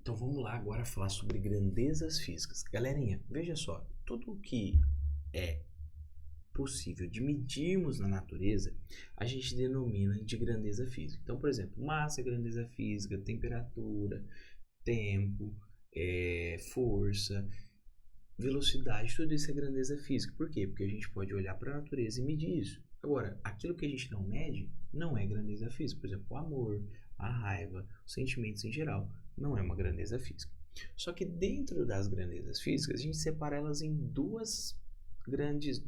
Então vamos lá agora falar sobre grandezas físicas. Galerinha, veja só, tudo o que é possível de medirmos na natureza, a gente denomina de grandeza física. Então, por exemplo, massa é grandeza física, temperatura, tempo, força, velocidade, tudo isso é grandeza física. Por quê? Porque a gente pode olhar para a natureza e medir isso. Agora, aquilo que a gente não mede não é grandeza física. Por exemplo, o amor, a raiva, os sentimentos em geral, não é uma grandeza física. Só que dentro das grandezas físicas, a gente separa elas em dois grandes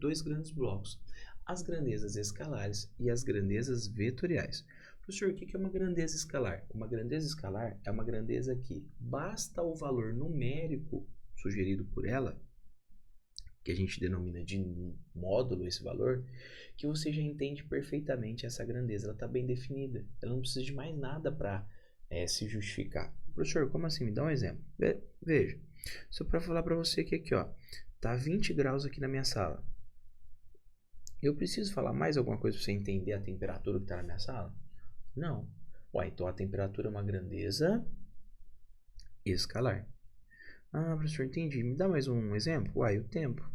blocos. As grandezas escalares e as grandezas vetoriais. Professor, o que é uma grandeza escalar? Uma grandeza escalar é uma grandeza que basta o valor numérico sugerido por ela, que a gente denomina de módulo esse valor, que você já entende perfeitamente essa grandeza. Ela está bem definida. Ela não precisa de mais nada para se justificar. Professor, como assim? Me dá um exemplo. Veja, só para falar para você que aqui, ó, tá 20 graus aqui na minha sala. Eu preciso falar mais alguma coisa para você entender a temperatura que está na minha sala? Não. Ué, então a temperatura é uma grandeza escalar. Ah, professor, entendi. Me dá mais um exemplo? Uai, o tempo.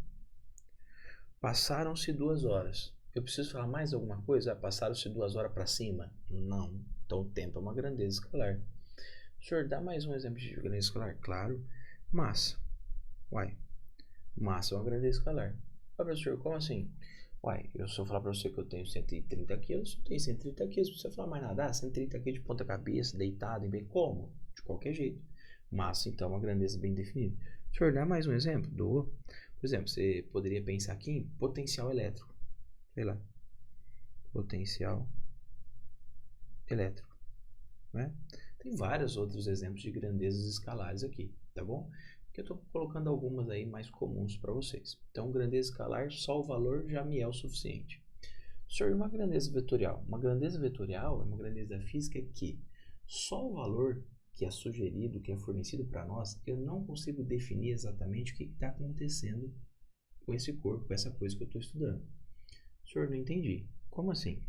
Passaram-se 2 horas. Eu preciso falar mais alguma coisa? Ah, passaram-se 2 horas para cima? Não. Então o tempo é uma grandeza escalar. Professor, dá mais um exemplo de grandeza escalar? Claro. Massa. Uai, massa é uma grandeza escalar. Ah, professor, como assim? Uai, se eu falar para você que eu tenho 130 quilos, eu tenho 130 quilos. Se você falar mais nada, 130 quilos de ponta cabeça, deitado, e bem como? De qualquer jeito. Massa, então, é uma grandeza bem definida. Senhor, dá mais um exemplo? Dou. Por exemplo, você poderia pensar aqui em potencial elétrico. Sei lá. Potencial elétrico. Né? Tem vários outros exemplos de grandezas escalares aqui, tá bom? Que eu estou colocando algumas aí mais comuns para vocês. Então, grandeza escalar, só o valor já me é o suficiente. Senhor, uma grandeza vetorial? Uma grandeza vetorial é uma grandeza física que só o valor que é sugerido, que é fornecido para nós, eu não consigo definir exatamente o que está acontecendo com esse corpo, com essa coisa que eu estou estudando. Senhor, não entendi. Como assim?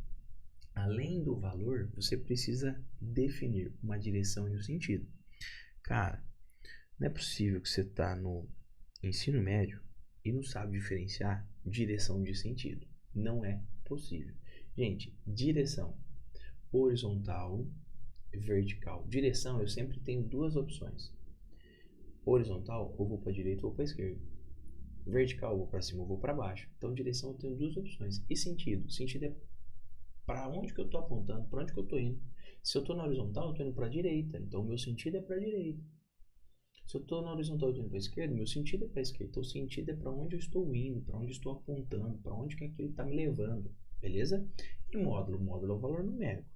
Além do valor, você precisa definir uma direção e um sentido. Cara, não é possível que você está no ensino médio e não sabe diferenciar direção de sentido. Não é possível. Gente, direção horizontal e vertical. Direção, eu sempre tenho duas opções. Horizontal, ou vou para a direita ou para a esquerda. Vertical, ou vou para cima ou vou para baixo. Então, direção, eu tenho duas opções. E sentido? Sentido é para onde que eu estou apontando, para onde que eu estou indo. Se eu estou na horizontal, eu estou indo para a direita. Então, o meu sentido é para a direita. Se eu estou na horizontal e indo para a esquerda, meu sentido é para a esquerda. Então, o sentido é para onde eu estou indo, para onde eu estou apontando, para onde que aquilo está me levando. Beleza? E módulo? Módulo é o valor numérico.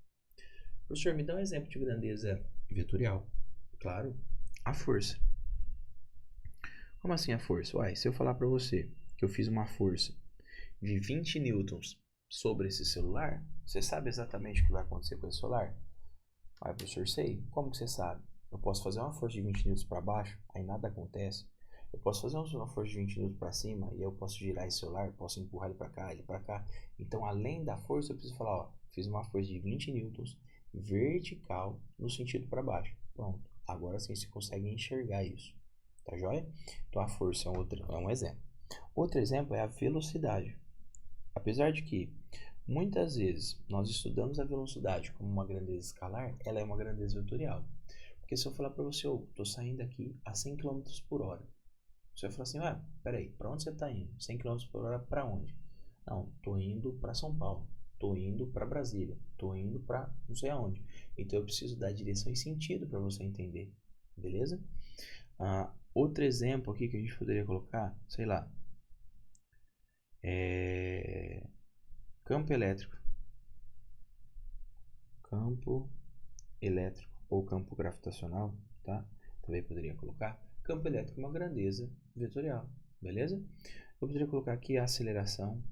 Professor, me dá um exemplo de grandeza vetorial. Claro, a força. Como assim a força? Uai, se eu falar para você que eu fiz uma força de 20 newtons sobre esse celular, você sabe exatamente o que vai acontecer com esse celular? Uai, professor, sei. Como que você sabe? Eu posso fazer uma força de 20 newtons para baixo, aí nada acontece. Eu posso fazer uma força de 20 newtons para cima, e eu posso girar esse celular, posso empurrar ele para cá, ele para cá. Então, além da força, eu preciso falar, ó, fiz uma força de 20 newtons vertical no sentido para baixo. Pronto. Agora sim você consegue enxergar isso. Tá joia? Então, a força é um exemplo. Outro exemplo é a velocidade. Apesar de que muitas vezes nós estudamos a velocidade como uma grandeza escalar, ela é uma grandeza vetorial. Porque se eu falar para você, eu estou saindo aqui a 100 km por hora. Você vai falar assim, ah, peraí, para onde você está indo? 100 km por hora para onde? Não, estou indo para São Paulo, estou indo para Brasília, estou indo para não sei aonde. Então eu preciso dar direção e sentido para você entender, beleza? Outro exemplo aqui que a gente poderia colocar, sei lá, campo elétrico. Campo elétrico ou campo gravitacional, tá? Também poderia colocar. Campo elétrico é uma grandeza vetorial, beleza? Eu poderia colocar aqui a aceleração.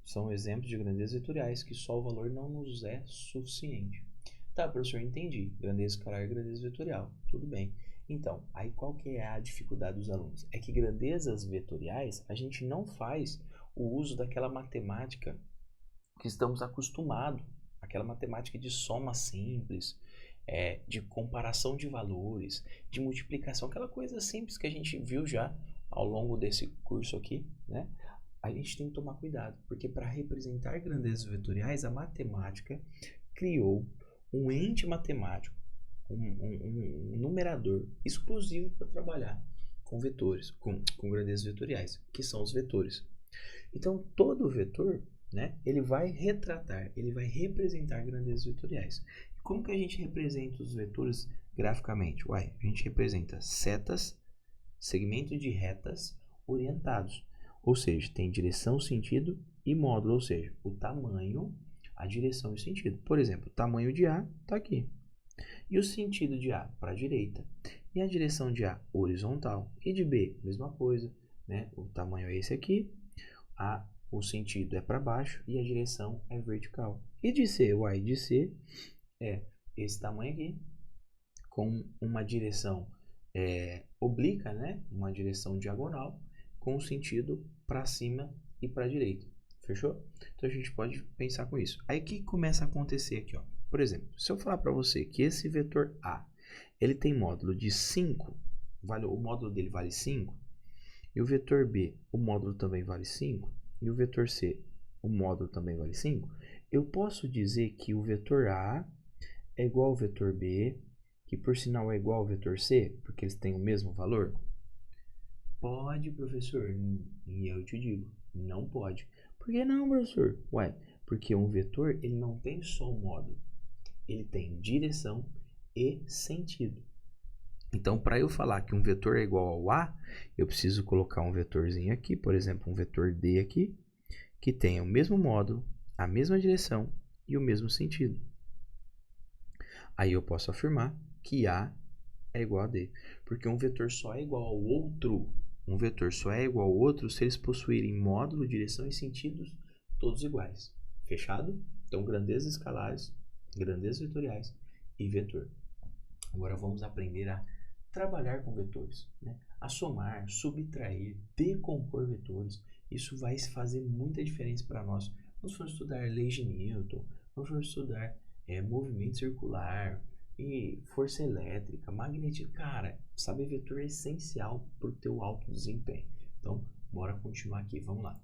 São exemplos de grandezas vetoriais que só o valor não nos é suficiente. Tá, professor, entendi. Grandeza escalar e grandeza vetorial. Tudo bem. Então, aí qual que é a dificuldade dos alunos? É que grandezas vetoriais, a gente não faz o uso daquela matemática que estamos acostumados. Aquela matemática de soma simples, de comparação de valores, de multiplicação, aquela coisa simples que a gente viu já ao longo desse curso aqui, né? A gente tem que tomar cuidado, porque para representar grandezas vetoriais, a matemática criou um ente matemático, um numerador exclusivo para trabalhar com vetores, com grandezas vetoriais, que são os vetores. Então, todo vetor, né, ele vai retratar, ele vai representar grandezas vetoriais. Como que a gente representa os vetores graficamente? Uai, a gente representa setas, segmentos de retas orientados. Ou seja, tem direção, sentido e módulo, ou seja, o tamanho, a direção e o sentido. Por exemplo, o tamanho de A está aqui. E o sentido de A para a direita. E a direção de A horizontal. E de B, mesma coisa, né? O tamanho é esse aqui. O sentido é para baixo e a direção é vertical. E de C, o de C é esse tamanho aqui, com uma direção oblíqua, né? Uma direção diagonal, com o sentido para cima e para a direita. Fechou? Então a gente pode pensar com isso. Aí o que começa a acontecer aqui, ó? Por exemplo, se eu falar para você que esse vetor A, ele tem módulo de 5, o módulo dele vale 5, e o vetor B, o módulo também vale 5, e o vetor C, o módulo também vale 5, eu posso dizer que o vetor A é igual ao vetor B, que por sinal é igual ao vetor C, porque eles têm o mesmo valor? Pode, professor. E eu te digo, não pode. Por que não, professor? Ué, porque um vetor ele não tem só um módulo. Ele tem direção e sentido. Então, para eu falar que um vetor é igual ao A, eu preciso colocar um vetorzinho aqui, por exemplo, um vetor D aqui, que tenha o mesmo módulo, a mesma direção e o mesmo sentido. Aí eu posso afirmar que A é igual a D, porque um vetor só é igual ao outro. Um vetor só é igual ao outro se eles possuírem módulo, direção e sentidos todos iguais. Fechado? Então, grandezas escalares, grandezas vetoriais e vetor. Agora vamos aprender a trabalhar com vetores, né? A somar, subtrair, decompor vetores. Isso vai fazer muita diferença para nós. Nós vamos estudar leis de Newton, nós vamos estudar movimento circular, e força elétrica, magnetismo. Cara, saber vetor é essencial para o teu alto desempenho. Então, bora continuar aqui, vamos lá.